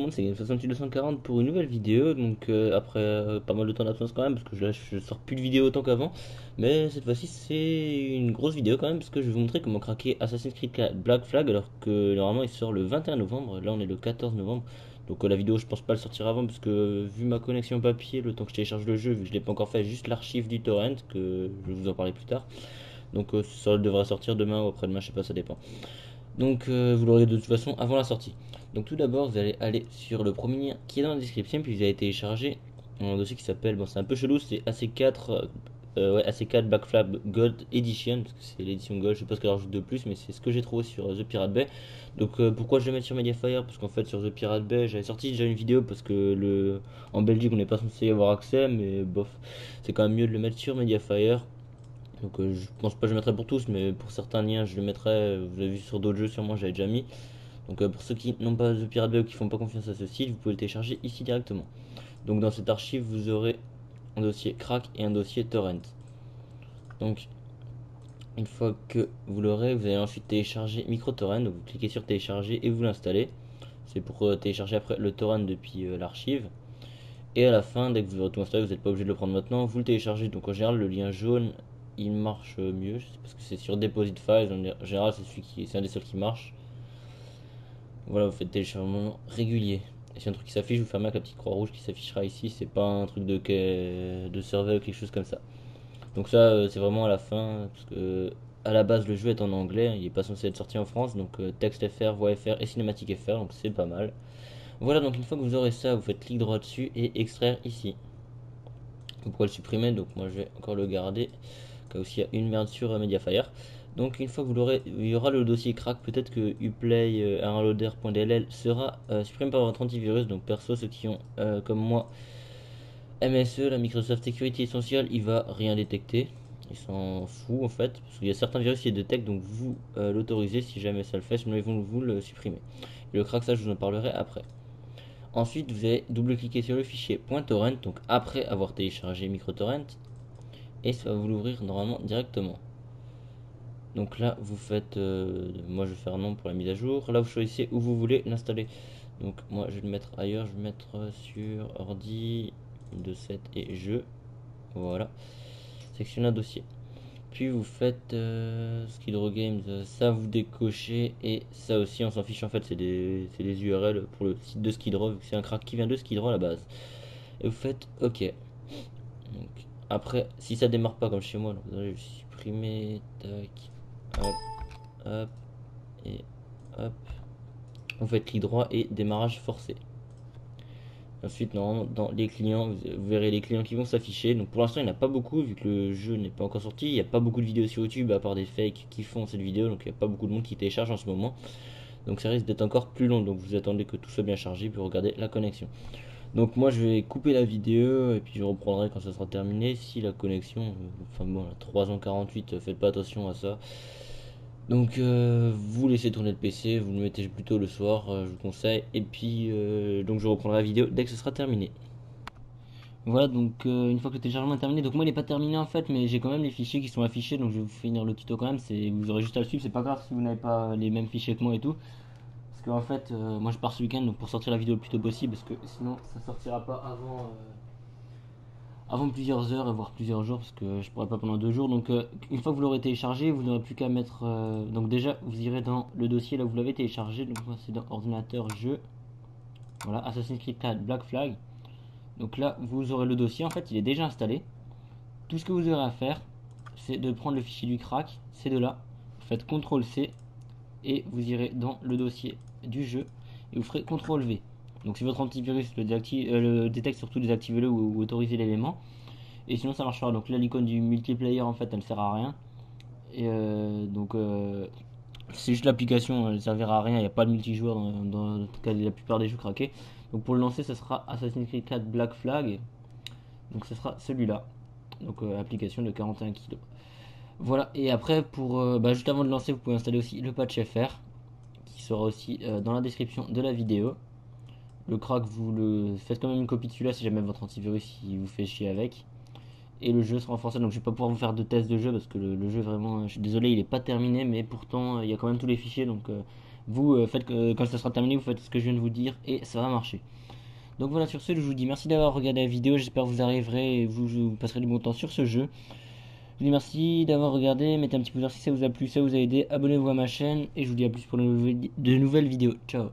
monde, c'est Game68240 pour une nouvelle vidéo. Donc après pas mal de temps d'absence quand même, parce que là je sors plus de vidéos autant qu'avant. Mais cette fois-ci c'est une grosse vidéo quand même, parce que je vais vous montrer comment craquer Assassin's Creed 4 Black Flag, alors que normalement il sort le 21 novembre. Là on est le 14 novembre. Donc la vidéo je pense pas le sortir avant, parce que vu ma connexion papier, le temps que je télécharge le jeu, vu que je l'ai pas encore fait, juste l'archive du torrent, que je vais vous en parler plus tard. Donc ça devrait sortir demain ou après-demain, je sais pas, ça dépend. Donc vous l'aurez de toute façon avant la sortie. Donc tout d'abord vous allez aller sur le premier lien qui est dans la description, puis vous allez télécharger un dossier qui s'appelle, bon c'est un peu chelou, c'est AC4, ouais, AC4 Black Flag Gold Edition, parce que c'est l'édition Gold, je sais pas ce qu'elle rajoute de plus, mais c'est ce que j'ai trouvé sur The Pirate Bay. Donc pourquoi je le mets sur Mediafire? Parce qu'en fait sur The Pirate Bay j'avais sorti déjà une vidéo, parce que en Belgique on n'est pas censé y avoir accès, mais bof, c'est quand même mieux de le mettre sur Mediafire. Donc je pense pas que je le mettrai pour tous, mais pour certains liens je le mettrai. Vous avez vu sur d'autres jeux sûrement, j'avais déjà mis. Donc pour ceux qui n'ont pas The Pirate Bay ou qui font pas confiance à ce site, vous pouvez le télécharger ici directement. Donc dans cette archive vous aurez un dossier crack et un dossier torrent. Donc une fois que vous l'aurez, vous allez ensuite télécharger MicroTorrent. Donc vous cliquez sur télécharger et vous l'installez. C'est pour télécharger après le torrent depuis l'archive. Et à la fin, dès que vous aurez tout installé, vous n'êtes pas obligé de le prendre maintenant, vous le téléchargez. Donc en général, le lien jaune il marche mieux, parce que c'est sur Deposit Files. En général, c'est un des seuls qui marche. Voilà, vous faites téléchargement régulier. Et si un truc qui s'affiche, vous fermez avec la petite croix rouge qui s'affichera ici. C'est pas un truc de survey ou quelque chose comme ça. Donc ça, c'est vraiment à la fin, parce que à la base, le jeu est en anglais, il est pas censé être sorti en France, donc texte FR, voix FR et cinématique FR, donc c'est pas mal. Voilà, donc une fois que vous aurez ça, vous faites clic droit dessus et extraire ici. Vous pouvez le supprimer, donc moi je vais encore le garder, car aussi il y a une merde sur Mediafire. Donc une fois que vous l'aurez, il y aura le dossier crack, peut-être que uplay unloader.dll sera supprimé par votre antivirus. Donc perso, ceux qui ont comme moi MSE, la Microsoft Security Essential, il va rien détecter. Il s'en fout en fait, parce qu'il y a certains virus qui les détectent, donc vous l'autorisez si jamais ça le fait, sinon ils vont vous le supprimer. Et le crack, ça je vous en parlerai après. Ensuite, vous allez double-cliquer sur le fichier .torrent, donc après avoir téléchargé MicroTorrent, et ça va vous l'ouvrir normalement directement. Donc là, vous faites, moi je vais faire non pour la mise à jour. Là, vous choisissez où vous voulez l'installer. Donc moi, je vais le mettre ailleurs, je vais le mettre sur ordi, Windows 7 et jeux. Voilà. Sélectionnez un dossier. Puis vous faites Skid Row Games, ça vous décochez, et ça aussi on s'en fiche en fait, c'est des URL pour le site de Skid Row, vu que c'est un crack qui vient de Skid Row à la base. Et vous faites OK. Donc, après, si ça démarre pas comme chez moi, donc vous allez supprimer, tac, hop, hop, et hop. Vous faites clic droit et démarrage forcé. Ensuite, normalement, dans les clients, vous verrez les clients qui vont s'afficher. Donc pour l'instant, il n'y en a pas beaucoup, vu que le jeu n'est pas encore sorti. Il n'y a pas beaucoup de vidéos sur YouTube, à part des fakes qui font cette vidéo. Donc il n'y a pas beaucoup de monde qui télécharge en ce moment. Donc ça risque d'être encore plus long. Donc vous attendez que tout soit bien chargé, puis regardez la connexion. Donc moi je vais couper la vidéo et puis je reprendrai quand ça sera terminé. Si la connexion, enfin bon, 3h48, faites pas attention à ça. Donc vous laissez tourner le PC, vous le mettez plutôt le soir, je vous conseille. Et puis donc je reprendrai la vidéo dès que ce sera terminé. Voilà, donc une fois que le téléchargement est terminé, donc moi il n'est pas terminé en fait, mais j'ai quand même les fichiers qui sont affichés, donc je vais vous finir le tuto quand même. Vous aurez juste à le suivre, c'est pas grave si vous n'avez pas les mêmes fichiers que moi et tout. Parce qu'en fait, moi je pars ce week-end, donc pour sortir la vidéo le plus tôt possible, parce que sinon ça sortira pas avant plusieurs heures, voire plusieurs jours, parce que je pourrais pas pendant 2 jours. Donc une fois que vous l'aurez téléchargé, vous n'aurez plus qu'à mettre, donc déjà vous irez dans le dossier là où vous l'avez téléchargé, donc moi c'est dans ordinateur jeu, voilà, Assassin's Creed 4 Black Flag. Donc là vous aurez le dossier, en fait il est déjà installé. Tout ce que vous aurez à faire, c'est de prendre le fichier du crack, c'est de là, vous faites CTRL C et vous irez dans le dossier du jeu et vous ferez CTRL V. Donc si votre antivirus le détecte, surtout désactivez-le ou autorisez l'élément. Et sinon ça marchera. Donc là l'icône du multiplayer en fait elle sert à rien. Et c'est juste l'application, elle servira à rien. Il n'y a pas de multijoueur dans la plupart des jeux craqués. Donc pour le lancer ça sera Assassin's Creed 4 Black Flag. Donc ça sera celui-là. Donc application de 41 kg. Voilà, et après juste avant de lancer vous pouvez installer aussi le patch FR qui sera aussi dans la description de la vidéo. Le crack, vous le faites quand même une copie de celui-là si jamais votre antivirus il vous fait chier avec. Et le jeu sera en français, donc je vais pas pouvoir vous faire de test de jeu parce que le jeu vraiment, je suis désolé, il est pas terminé, mais pourtant il y a quand même tous les fichiers, donc Vous faites quand ça sera terminé, vous faites ce que je viens de vous dire et ça va marcher. Donc voilà, sur ce, je vous dis merci d'avoir regardé la vidéo. J'espère que vous arriverez et vous passerez du bon temps sur ce jeu. Je vous dis merci d'avoir regardé. Mettez un petit pouce vert si ça vous a plu, ça vous a aidé. Abonnez-vous à ma chaîne et je vous dis à plus pour de nouvelles vidéos. Ciao.